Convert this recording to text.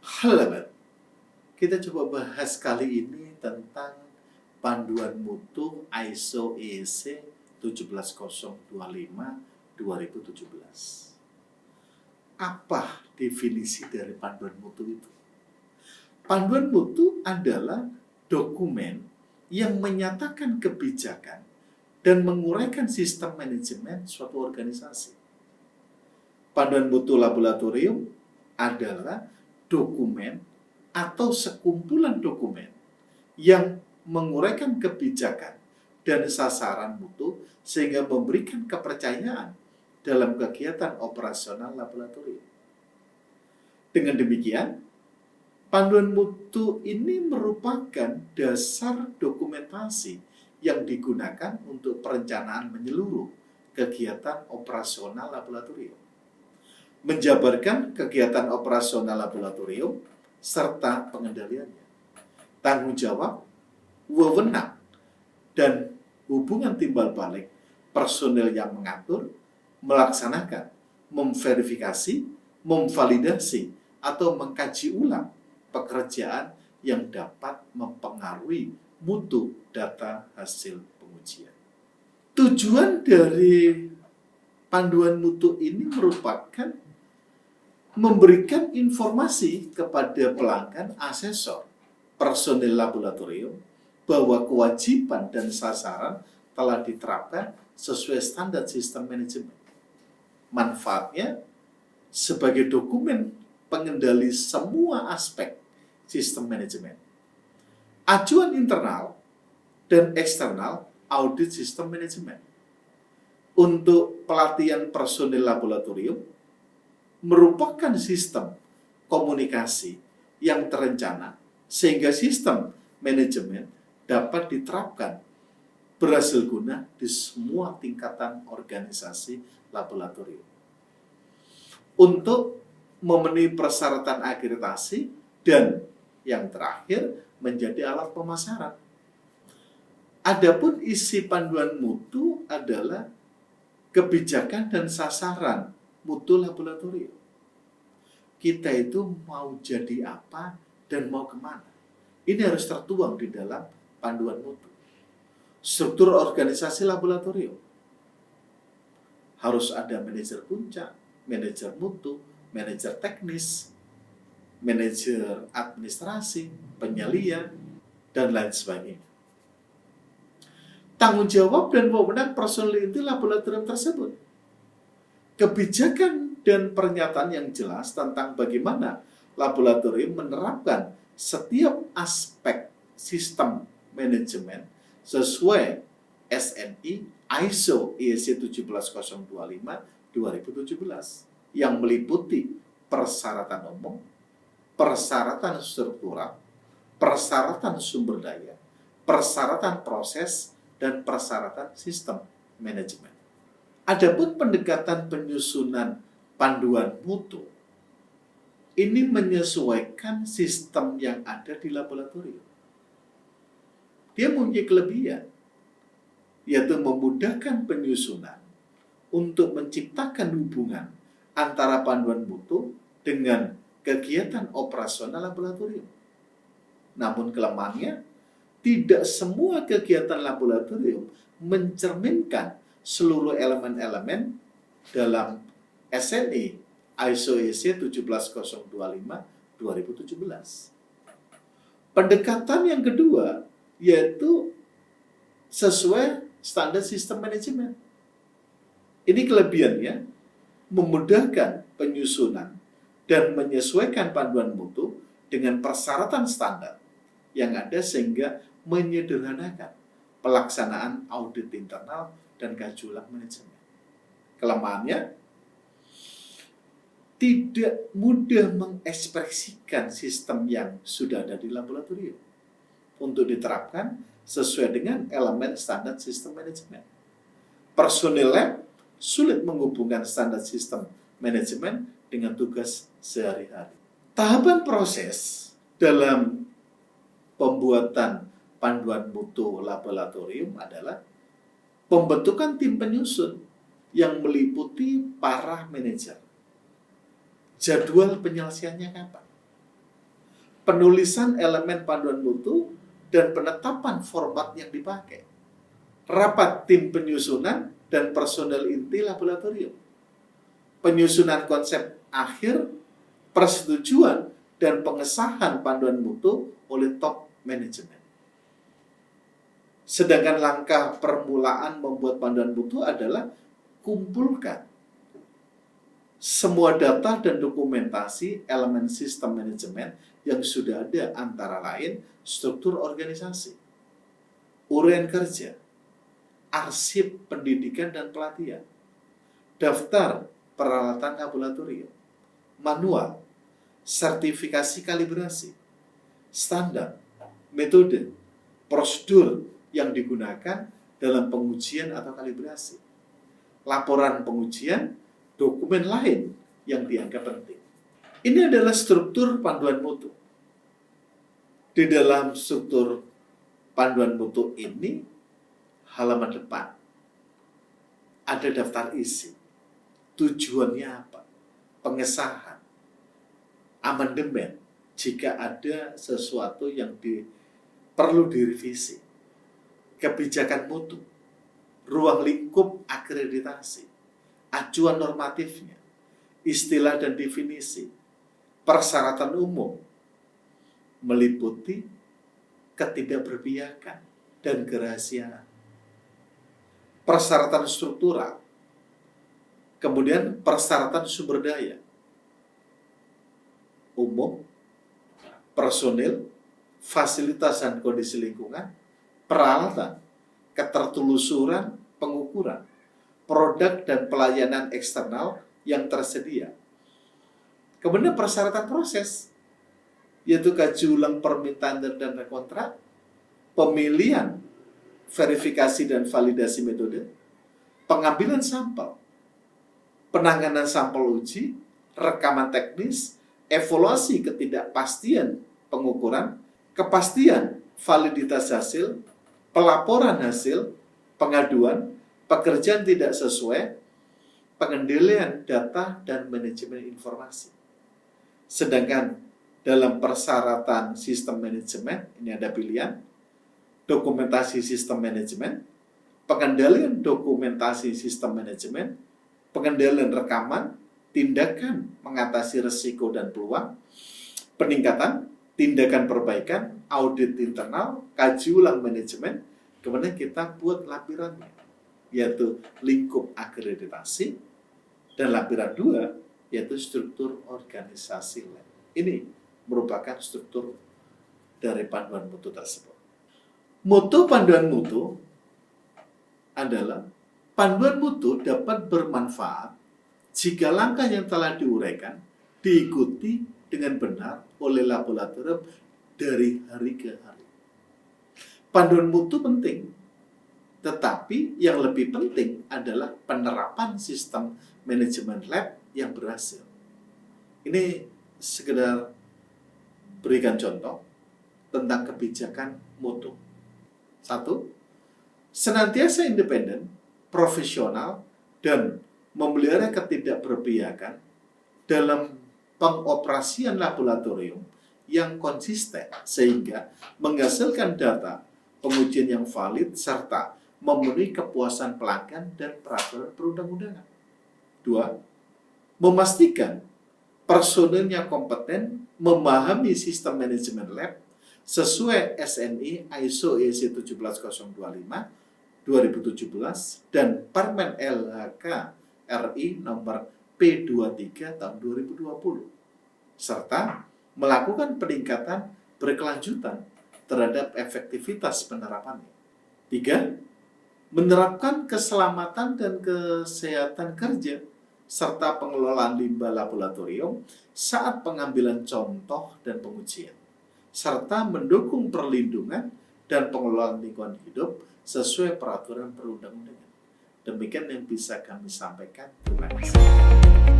Halo, kita coba bahas kali ini tentang panduan mutu ISO EC 17025-2017. Apa definisi dari panduan mutu itu? Panduan mutu adalah dokumen yang menyatakan kebijakan dan menguraikan sistem manajemen suatu organisasi. Panduan mutu laboratorium adalah dokumen atau sekumpulan dokumen yang menguraikan kebijakan dan sasaran mutu sehingga memberikan kepercayaan dalam kegiatan operasional laboratorium. Dengan demikian, panduan mutu ini merupakan dasar dokumentasi yang digunakan untuk perencanaan menyeluruh kegiatan operasional laboratorium, menjabarkan kegiatan operasional laboratorium serta pengendaliannya, tanggung jawab, wewenang, dan hubungan timbal balik personel yang mengatur, melaksanakan, memverifikasi, memvalidasi, atau mengkaji ulang pekerjaan yang dapat mempengaruhi mutu data hasil pengujian. Tujuan dari panduan mutu ini merupakan memberikan informasi kepada pelanggan asesor personel laboratorium bahwa kewajiban dan sasaran telah diterapkan sesuai standar sistem manajemen. Manfaatnya sebagai dokumen pengendali semua aspek sistem manajemen. Acuan internal dan eksternal audit sistem manajemen. Untuk pelatihan personel laboratorium merupakan sistem komunikasi yang terencana sehingga sistem manajemen dapat diterapkan berhasil guna di semua tingkatan organisasi laboratorium. Untuk memenuhi persyaratan akreditasi dan yang terakhir menjadi alat pemasaran. Adapun isi panduan mutu adalah kebijakan dan sasaran mutu laboratorium. Kita itu mau jadi apa dan mau kemana. Ini harus tertuang di dalam panduan mutu. Struktur organisasi laboratorium. Harus ada manajer puncak, manajer mutu, manajer teknis, manajer administrasi, penyalian, dan lain sebagainya. Tanggung jawab dan wewenang personel inti laboratorium tersebut. Kebijakan dan pernyataan yang jelas tentang bagaimana laboratorium menerapkan setiap aspek sistem manajemen sesuai SNI ISO EC 17025-2017 yang meliputi persyaratan umum, persyaratan struktural, persyaratan sumber daya, persyaratan proses, dan persyaratan sistem manajemen. Adapun pendekatan penyusunan panduan mutu ini menyesuaikan sistem yang ada di laboratorium. Dia mempunyai kelebihan, yaitu memudahkan penyusunan untuk menciptakan hubungan antara panduan mutu dengan kegiatan operasional laboratorium. Namun kelemahannya, tidak semua kegiatan laboratorium mencerminkan seluruh elemen-elemen dalam SNI ISO EC 17025-2017. Pendekatan yang kedua yaitu sesuai standar sistem manajemen. Ini kelebihannya memudahkan penyusunan dan menyesuaikan panduan mutu dengan persyaratan standar yang ada sehingga menyederhanakan pelaksanaan audit internal dan kaji ulang manajemen. Kelemahannya tidak mudah mengekspresikan sistem yang sudah ada di laboratorium untuk diterapkan sesuai dengan elemen standar sistem manajemen. Personil lab sulit menghubungkan standar sistem manajemen dengan tugas sehari-hari. Tahapan proses dalam pembuatan panduan mutu laboratorium adalah pembentukan tim penyusun yang meliputi para manajer. Jadwal penyelesaiannya kapan? penulisan elemen panduan mutu, dan penetapan format yang dipakai. Rapat tim penyusunan dan personel inti laboratorium. Penyusunan konsep akhir, persetujuan, dan pengesahan panduan mutu oleh top manajemen. Sedangkan langkah permulaan membuat panduan mutu adalah kumpulkan semua data dan dokumentasi elemen sistem manajemen yang sudah ada, antara lain struktur organisasi, uraian kerja, arsip pendidikan dan pelatihan, daftar peralatan laboratorium, manual, sertifikasi kalibrasi, standar, metode, prosedur yang digunakan dalam pengujian atau kalibrasi, laporan pengujian, dokumen lain yang dianggap penting. Ini adalah struktur panduan mutu. Di dalam struktur panduan mutu ini, halaman depan ada daftar isi. Tujuannya apa? Pengesahan, amandemen, jika ada sesuatu yang perlu direvisi, kebijakan mutu, ruang lingkup akreditasi, acuan normatifnya, istilah dan definisi, persyaratan umum, meliputi ketidakberpihakan dan kerahasiaan, persyaratan struktural, kemudian persyaratan sumber daya, umum, personil, fasilitas dan kondisi lingkungan, peralatan, ketertelusuran, pengukuran, produk dan pelayanan eksternal yang tersedia. Kemudian persyaratan proses, yaitu kaji ulang permintaan dan kontrak, pemilihan, verifikasi dan validasi metode, pengambilan sampel, penanganan sampel uji, rekaman teknis, evaluasi ketidakpastian pengukuran, kepastian validitas hasil, pelaporan hasil, pengaduan, pekerjaan tidak sesuai, pengendalian data dan manajemen informasi. Sedangkan dalam persyaratan sistem manajemen, ini ada pilihan, dokumentasi sistem manajemen, pengendalian dokumentasi sistem manajemen, pengendalian rekaman, tindakan mengatasi risiko dan peluang, peningkatan, tindakan perbaikan, audit internal, kaji ulang manajemen, kemudian kita buat lampirannya, yaitu lingkup akreditasi, dan lampiran 2, yaitu struktur organisasi lab. Ini merupakan struktur dari panduan mutu tersebut. Mutu panduan mutu adalah panduan mutu dapat bermanfaat jika langkah yang telah diuraikan diikuti dengan benar oleh laboratorium dari hari ke hari. Panduan mutu penting, tetapi yang lebih penting adalah penerapan sistem manajemen lab yang berhasil. Ini sekedar berikan contoh tentang kebijakan mutu. 1. Senantiasa independen, profesional, dan memelihara ketidakberpihakan dalam pengoperasian laboratorium yang konsisten sehingga menghasilkan data pengujian yang valid serta memenuhi kepuasan pelanggan dan peraturan perundang-undangan. 2. Memastikan personilnya kompeten memahami sistem manajemen lab sesuai SNI ISO IEC 17025 2017 dan Permen LHK RI nomor P23 tahun 2020 serta melakukan peningkatan berkelanjutan terhadap efektivitas penerapannya. 3. Menerapkan keselamatan dan kesehatan kerja serta pengelolaan limbah laboratorium saat pengambilan contoh dan pengujian, serta mendukung perlindungan dan pengelolaan lingkungan hidup sesuai peraturan perundang-undangan. Demikian yang bisa kami sampaikan. Terima kasih.